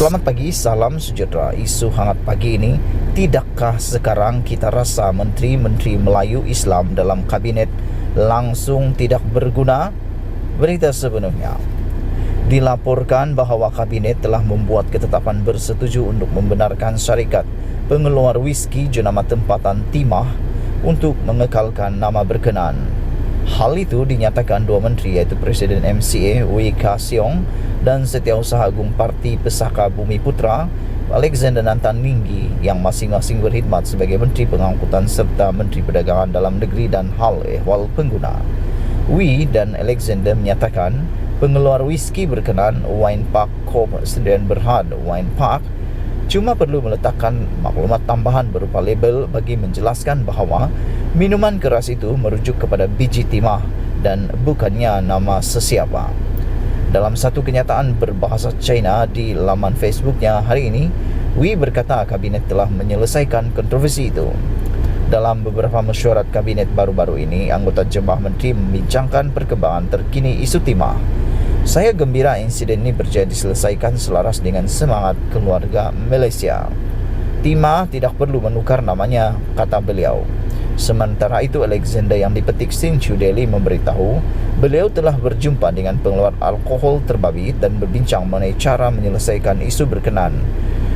Selamat pagi, salam sejahtera. Isu hangat pagi ini, tidakkah sekarang kita rasa menteri-menteri Melayu Islam dalam kabinet langsung tidak berguna? Berita sepenuhnya. Dilaporkan bahawa kabinet telah membuat ketetapan bersetuju untuk membenarkan syarikat pengeluar wiski jenama tempatan Timah untuk mengekalkan nama berkenan. Hal itu dinyatakan dua menteri iaitu Presiden MCA Wee Ka Siong dan Setiausaha Agung Parti Pesaka Bumi Putra Alexander Nantan Ninggi yang masing-masing berkhidmat sebagai Menteri Pengangkutan serta Menteri Perdagangan Dalam Negeri dan Hal Ehwal Pengguna. Wee dan Alexander menyatakan pengeluar wiski berkenan Wine Park Corp Sdn Berhad Wine Park cuma perlu meletakkan maklumat tambahan berupa label bagi menjelaskan bahawa minuman keras itu merujuk kepada biji timah dan bukannya nama sesiapa. Dalam satu kenyataan berbahasa China di laman Facebooknya hari ini, Wee berkata kabinet telah menyelesaikan kontroversi itu. Dalam beberapa mesyuarat kabinet baru-baru ini, anggota Jemaah Menteri membincangkan perkembangan terkini isu timah. Saya gembira insiden ini berjaya diselesaikan selaras dengan semangat keluarga Malaysia. Timah tidak perlu menukar namanya, kata beliau. Sementara itu, Alexander yang dipetik Sinchu Daily memberitahu beliau telah berjumpa dengan pengeluar alkohol terbabit dan berbincang mengenai cara menyelesaikan isu berkenan.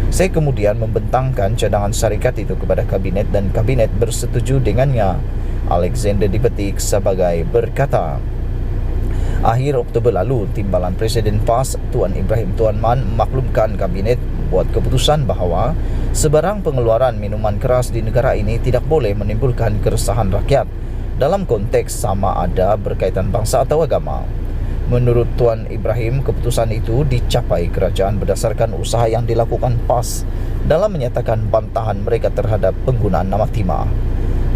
Saya kemudian membentangkan cadangan syarikat itu kepada kabinet dan kabinet bersetuju dengannya. Alexander dipetik sebagai berkata, akhir Oktober lalu, Timbalan Presiden PAS Tuan Ibrahim Tuan Man memaklumkan kabinet buat keputusan bahawa sebarang pengeluaran minuman keras di negara ini tidak boleh menimbulkan keresahan rakyat dalam konteks sama ada berkaitan bangsa atau agama. Menurut Tuan Ibrahim, keputusan itu dicapai kerajaan berdasarkan usaha yang dilakukan PAS dalam menyatakan bantahan mereka terhadap penggunaan nama timah.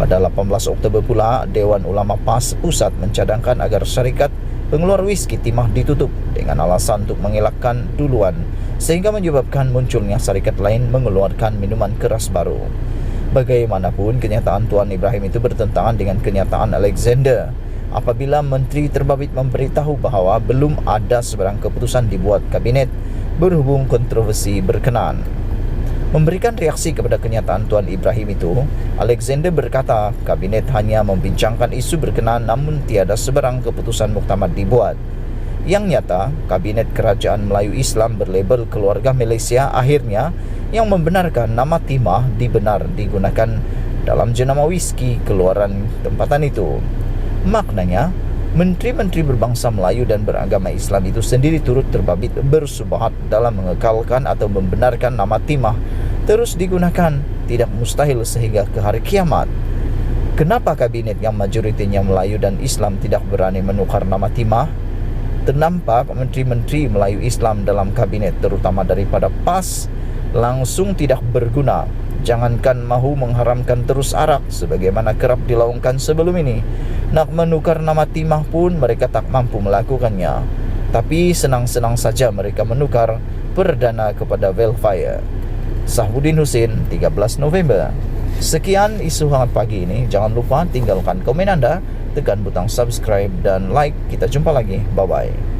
Pada 18 Oktober pula, Dewan Ulama PAS Pusat mencadangkan agar syarikat pengeluar wiski timah ditutup dengan alasan untuk mengelakkan duluan sehingga menyebabkan munculnya syarikat lain mengeluarkan minuman keras baru. Bagaimanapun, kenyataan Tuan Ibrahim itu bertentangan dengan kenyataan Alexander apabila Menteri Terbabit memberitahu bahawa belum ada sebarang keputusan dibuat kabinet berhubung kontroversi berkenaan. Memberikan reaksi kepada kenyataan Tuan Ibrahim itu, Alexander berkata kabinet hanya membincangkan isu berkenaan namun tiada sebarang keputusan muktamad dibuat. Yang nyata, kabinet Kerajaan Melayu Islam berlabel Keluarga Malaysia akhirnya yang membenarkan nama timah digunakan dalam jenama wiski keluaran tempatan itu. Maknanya, menteri-menteri berbangsa Melayu dan beragama Islam itu sendiri turut terbabit bersubahat dalam mengekalkan atau membenarkan nama timah terus digunakan, tidak mustahil sehingga ke hari kiamat. Kenapa kabinet yang majoritinya Melayu dan Islam tidak berani menukar nama timah? Ternampak menteri-menteri Melayu Islam dalam kabinet terutama daripada PAS langsung tidak berguna. Jangankan mahu mengharamkan terus arak sebagaimana kerap dilaungkan sebelum ini, nak menukar nama timah pun mereka tak mampu melakukannya. Tapi senang-senang saja mereka menukar perdana kepada Velfire. Sahbudin Husin, 13 November. Sekian isu hangat pagi ini. Jangan lupa tinggalkan komen anda, tekan butang subscribe dan like. Kita jumpa lagi. Bye-bye.